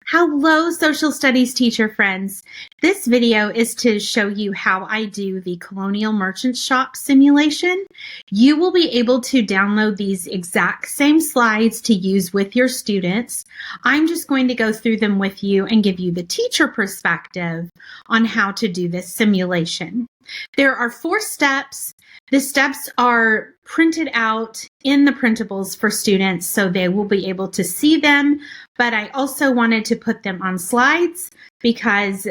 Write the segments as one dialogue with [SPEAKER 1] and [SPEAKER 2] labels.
[SPEAKER 1] Hello, social studies teacher friends. This video is to show you how I do the Colonial Merchant Shop simulation. You will be able to download these exact same slides to use with your students. I'm just going to go through them with you and give you the teacher perspective on how to do this simulation. There are 4 steps. The steps are printed out in the printables for students so they will be able to see them, but I also wanted to put them on slides because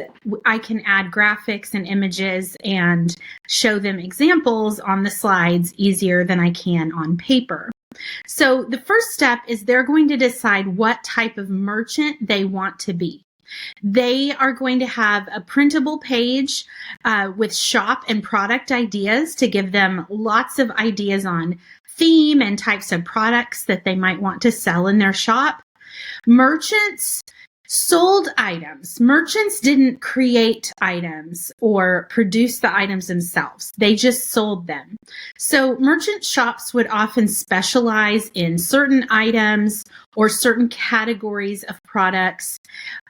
[SPEAKER 1] I can add graphics and images and show them examples on the slides easier than I can on paper. So the first step is they're going to decide what type of merchant they want to be. They are going to have a printable page with shop and product ideas to give them lots of ideas on theme and types of products that they might want to sell in their shop. Merchants sold items. Merchants didn't create items or produce the items themselves. They just sold them. So merchant shops would often specialize in certain items or certain categories of products,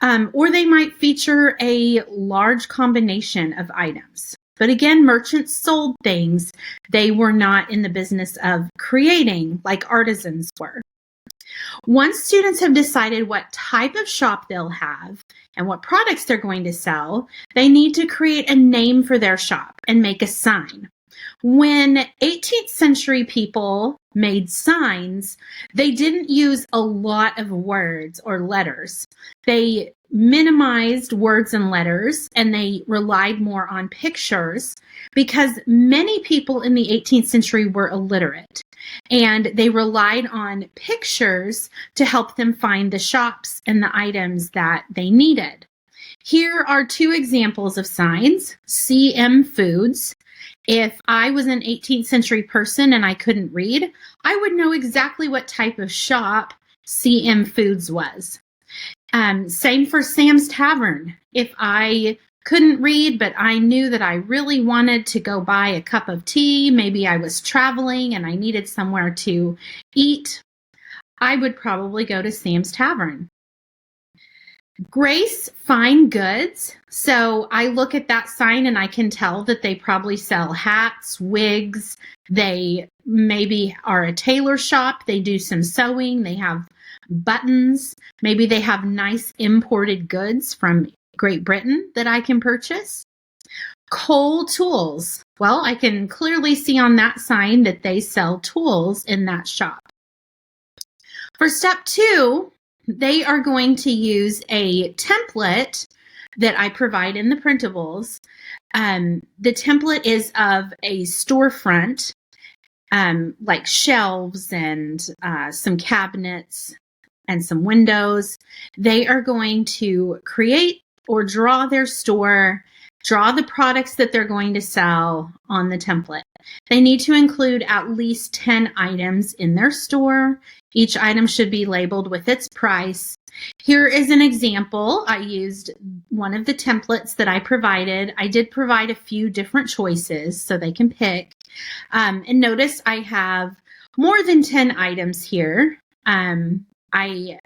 [SPEAKER 1] or they might feature a large combination of items. But again, merchants sold things. They were not in the business of creating like artisans were. Once students have decided what type of shop they'll have and what products they're going to sell, they need to create a name for their shop and make a sign. When 18th century people made signs, they didn't use a lot of words or letters. They minimized words and letters, and they relied more on pictures because many people in the 18th century were illiterate, and they relied on pictures to help them find the shops and the items that they needed. Here are 2 examples of signs. CM Foods. If I was an 18th century person and I couldn't read, I would know exactly what type of shop CM Foods was. Same for Sam's Tavern. If I couldn't read, but I knew that I really wanted to go buy a cup of tea, maybe I was traveling and I needed somewhere to eat, I would probably go to Sam's Tavern. Grace Fine Goods. So I look at that sign and I can tell that they probably sell hats, wigs. They maybe are a tailor shop. They do some sewing. They have buttons. Maybe they have nice imported goods from Great Britain that I can purchase. Cole Tools. Well, I can clearly see on that sign that they sell tools in that shop. For step 2, they are going to use a template that I provide in the printables. The template is of a storefront, like shelves and some cabinets and some windows. They are going to create or draw their store, draw the products that they're going to sell on the template. They need to include at least 10 items in their store. Each item should be labeled with its price. Here is an example. I used one of the templates that I provided. I did provide a few different choices so they can pick. And notice I have more than 10 items here. I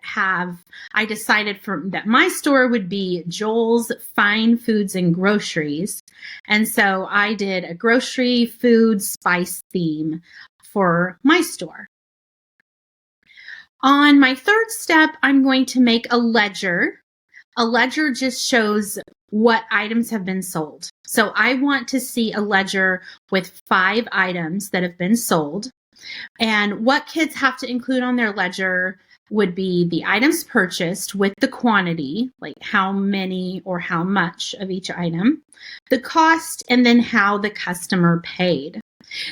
[SPEAKER 1] decided that my store would be Joel's Fine Foods and Groceries. And so I did a grocery, food, spice theme for my store. On my 3rd step, I'm going to make a ledger. A ledger just shows what items have been sold. So I want to see a ledger with 5 items that have been sold. And what kids have to include on their ledger would be the items purchased with the quantity, like how many or how much of each item, the cost, and then how the customer paid.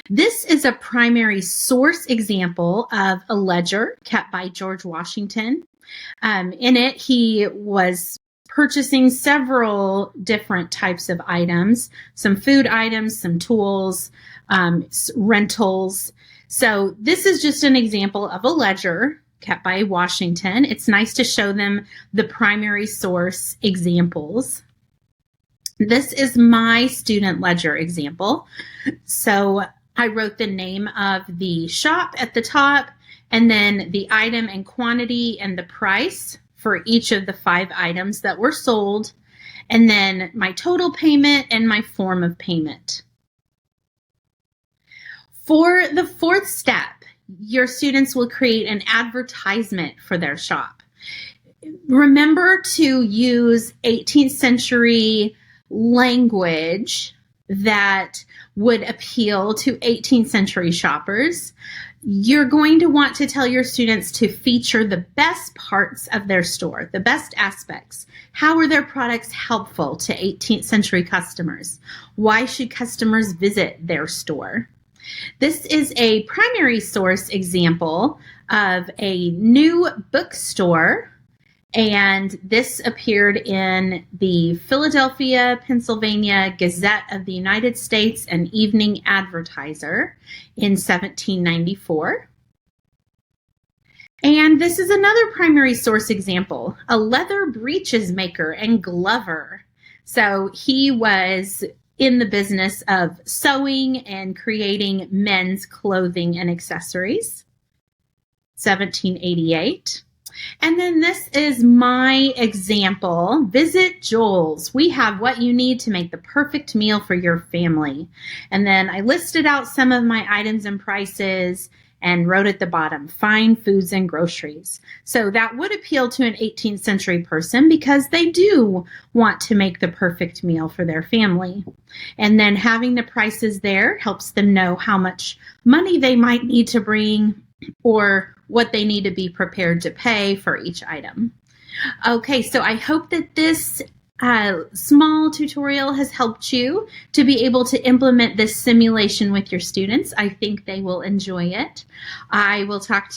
[SPEAKER 1] This is a primary source example of a ledger kept by George Washington. In it, he was purchasing several different types of items, some food items, some tools, rentals. So this is just an example of a ledger kept by Washington. It's nice to show them the primary source examples. This is my student ledger example. So I wrote the name of the shop at the top and then the item and quantity and the price for each of the 5 items that were sold, and then my total payment and my form of payment. For the 4th step, your students will create an advertisement for their shop. Remember to use 18th century language that would appeal to 18th century shoppers. You're going to want to tell your students to feature the best parts of their store, the best aspects. How are their products helpful to 18th century customers? Why should customers visit their store? This is a primary source example of a new bookstore, and this appeared in the Philadelphia, Pennsylvania Gazette of the United States and Evening Advertiser in 1794. And this is another primary source example, a leather breeches maker and glover. So he was in the business of sewing and creating men's clothing and accessories, 1788. And then this is my example, Visit Joel's. We have what you need to make the perfect meal for your family. And then I listed out some of my items and prices and wrote at the bottom, fine foods and groceries. So that would appeal to an 18th century person because they do want to make the perfect meal for their family. And then having the prices there helps them know how much money they might need to bring or what they need to be prepared to pay for each item. Okay, so I hope that this small tutorial has helped you to be able to implement this simulation with your students. I think they will enjoy it. I will talk to you